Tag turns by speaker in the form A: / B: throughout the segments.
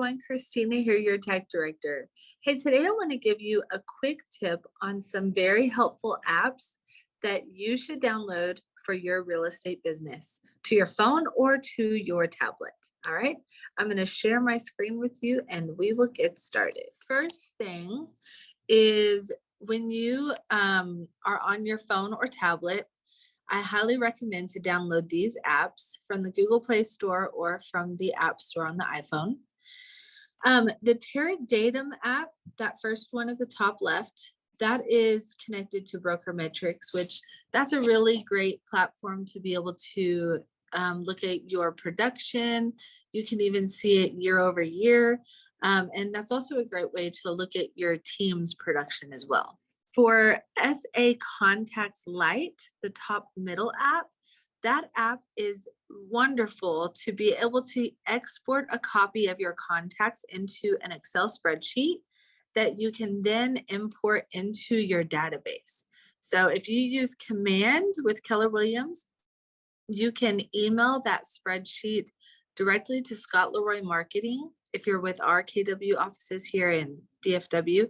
A: everyone, Christina here, your tech director. Hey, today I want to give you a quick tip on some very helpful apps that you should download for your real estate business to your phone or to your tablet. All right, I'm going to share my screen with you and we will get started. First thing is when you are on your phone or tablet, I highly recommend to download these apps from the Google Play Store or from the App Store on the iPhone. The Tarot Datum app, that first one at the top left, that is connected to Broker Metrics, which that's a really great platform to be able to look at your production. You can even see it year over year. And that's also a great way to look at your team's production as well. For SA Contacts Lite, the top middle app, that app is wonderful to be able to export a copy of your contacts into an Excel spreadsheet that you can then import into your database. So if you use Command with Keller Williams, you can email that spreadsheet directly to Scott Leroy Marketing if you're with our KW offices here in DFW.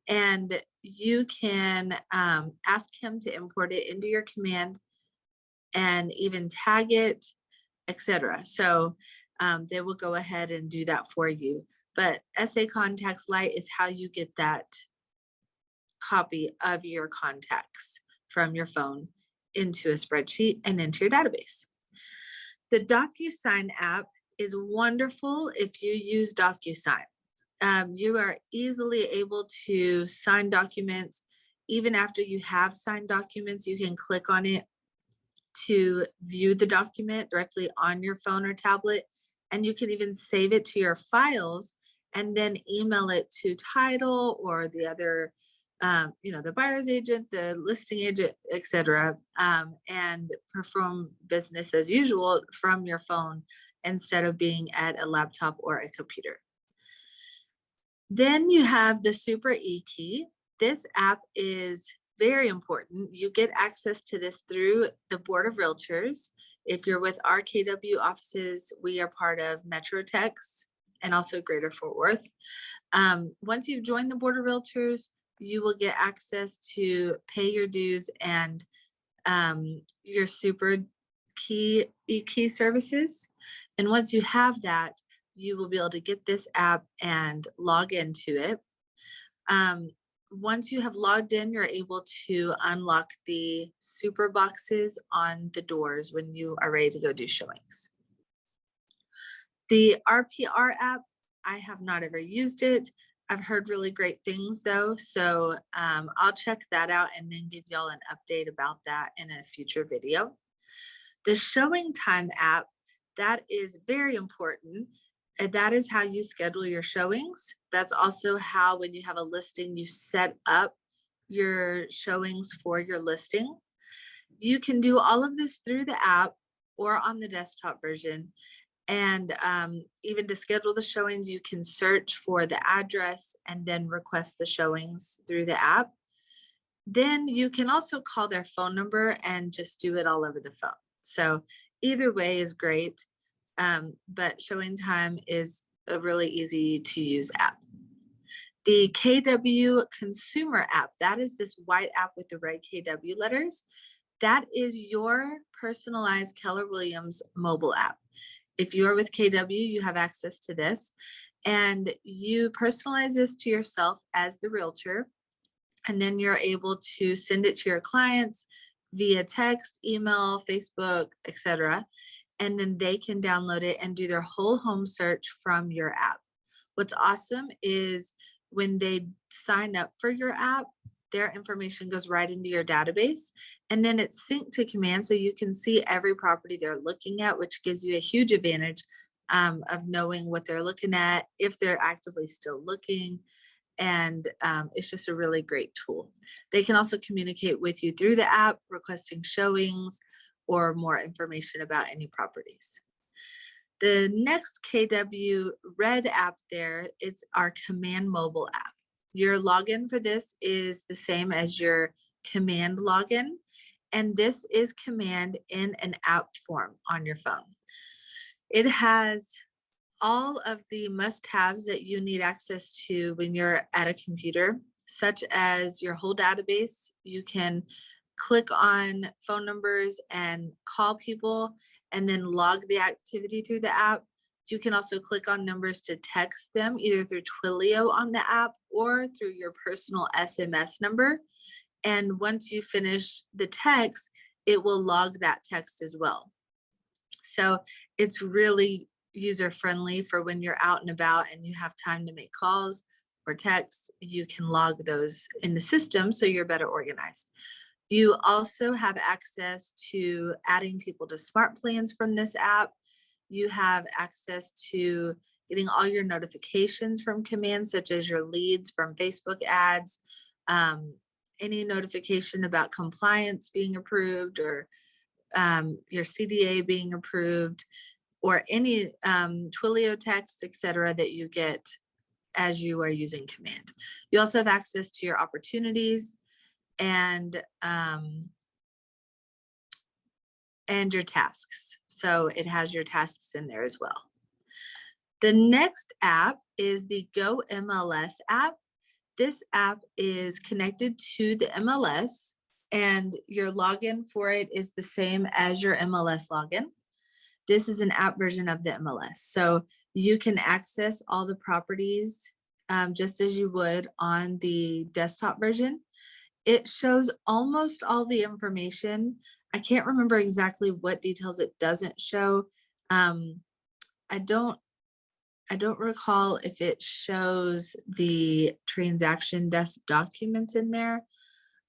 A: And you can ask him to import it into your command and even tag it, etc. So they will go ahead and do that for you. But SA Contacts Lite is how you get that copy of your contacts from your phone into a spreadsheet and into your database. The DocuSign app is wonderful if you use DocuSign. You are easily able to sign documents. Even after you have signed documents, you can click on it to view the document directly on your phone or tablet. And you can even save it to your files and then email it to title or the other, the buyer's agent, the listing agent, etc., and perform business as usual from your phone instead of being at a laptop or a computer. Then you have the Super E-Key. This app is very important. You get access to this through the Board of Realtors. If you're with our KW offices, we are part of MetroTex and also Greater Fort Worth. Once you've joined the Board of Realtors, you will get access to pay your dues and your Super E-Key services. And once you have that, you will be able to get this app and log into it. Once you have logged in, you're able to unlock the super boxes on the doors when you are ready to go do showings. The RPR app, I have not ever used it. I've heard really great things though, so I'll check that out and then give y'all an update about that in a future video. The Showing Time app, that is very important. And that is how you schedule your showings. That's also how, when you have a listing, you set up your showings for your listing. You can do all of this through the app or on the desktop version. And even to schedule the showings, you can search for the address and then request the showings through the app. Then you can also call their phone number and just do it all over the phone. So either way is great. But Showing Time is a really easy to use app. The KW Consumer app, that is this white app with the red KW letters. That is your personalized Keller Williams mobile app. If you are with KW, you have access to this and you personalize this to yourself as the realtor. And then you're able to send it to your clients via text, email, Facebook, etc. And then they can download it and do their whole home search from your app. What's awesome is when they sign up for your app, their information goes right into your database and then it's synced to Command so you can see every property they're looking at, which gives you a huge advantage of knowing what they're looking at, if they're actively still looking. And it's just a really great tool. They can also communicate with you through the app, requesting showings, or more information about any properties. The next KW Red app there is our Command mobile app. Your login for this is the same as your Command login, and this is Command in an app form on your phone. It has all of the must-haves that you need access to when you're at a computer, such as your whole database. You can click on phone numbers and call people and then log the activity through the app. You can also click on numbers to text them either through Twilio on the app or through your personal SMS number. And once you finish the text, it will log that text as well. So it's really user friendly for when you're out and about and you have time to make calls or texts. You can log those in the system so you're better organized. You also have access to adding people to smart plans from this app. You have access to getting all your notifications from commands, such as your leads from Facebook ads, any notification about compliance being approved, or your CDA being approved, or any Twilio text, etc., that you get as you are using command. You also have access to your opportunities and your tasks. So it has your tasks in there as well. The next app is the Go MLS app. This app is connected to the MLS, and your login for it is the same as your MLS login. This is an app version of the MLS. So you can access all the properties just as you would on the desktop version. It shows almost all the information. I can't remember exactly what details it doesn't show. I don't recall if it shows the transaction desk documents in there.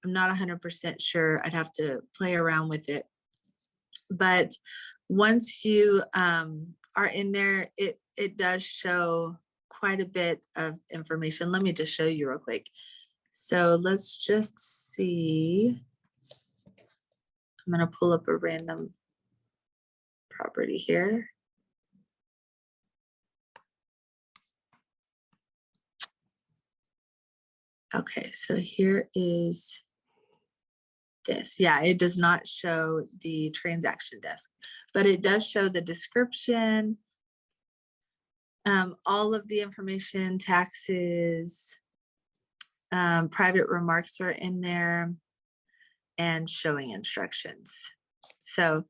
A: I'm not 100% sure. I'd have to play around with it. But once you are in there, it does show quite a bit of information. Let me just show you real quick. So let's just see. I'm going to pull up a random property here. Okay, so here is this. Yeah, it does not show the transaction desk, but it does show the description, all of the information, taxes, private remarks are in there, and showing instructions. So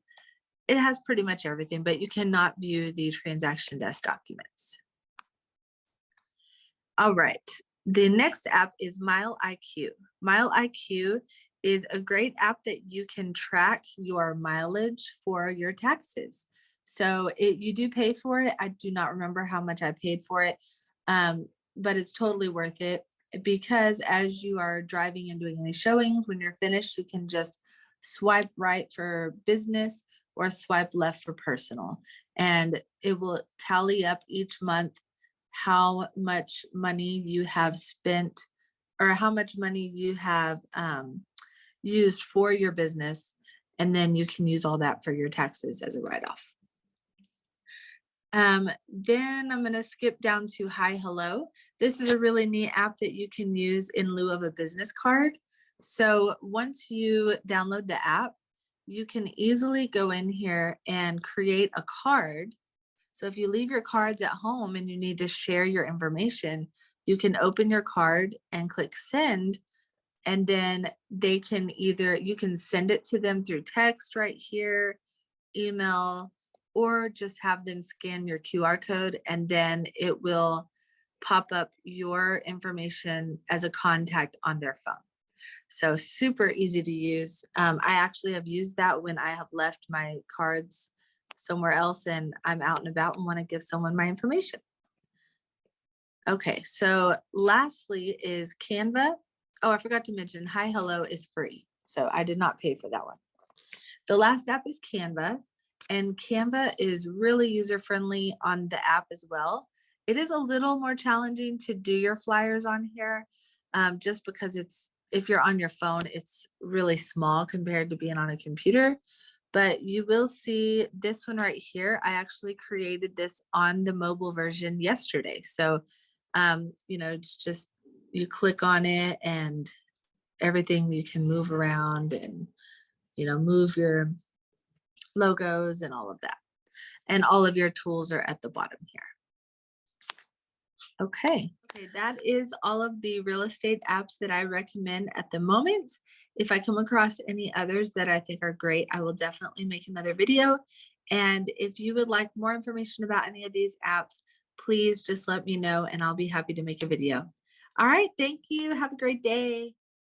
A: it has pretty much everything, but you cannot view the transaction desk documents. All right. The next app is MileIQ. MileIQ is a great app that you can track your mileage for your taxes. So you do pay for it. I do not remember how much I paid for it, but it's totally worth it, because as you are driving and doing any showings, when you're finished, you can just swipe right for business or swipe left for personal. And it will tally up each month how much money you have spent, or how much money you have used for your business. And then you can use all that for your taxes as a write-off. Then I'm going to skip down to Hi Hello. This is a really neat app that you can use in lieu of a business card. So once you download the app, you can easily go in here and create a card. So if you leave your cards at home and you need to share your information, you can open your card and click send, and then they can you can send it to them through text right here, email, or just have them scan your QR code, and then it will pop up your information as a contact on their phone. So super easy to use. I actually have used that when I have left my cards somewhere else and I'm out and about and want to give someone my information. Okay, so lastly is Canva. Oh, I forgot to mention Hi Hello is free. So I did not pay for that one. The last app is Canva, and Canva is really user-friendly on the app as well. It is a little more challenging to do your flyers on here, just because if you're on your phone, it's really small compared to being on a computer. But you will see this one right here. I actually created this on the mobile version yesterday. So, it's just, you click on it and everything you can move around and, move your logos and all of that. And all of your tools are at the bottom here. Okay. Okay, that is all of the real estate apps that I recommend at the moment. If I come across any others that I think are great, I will definitely make another video. And if you would like more information about any of these apps, please just let me know and I'll be happy to make a video. All right, thank you. Have a great day.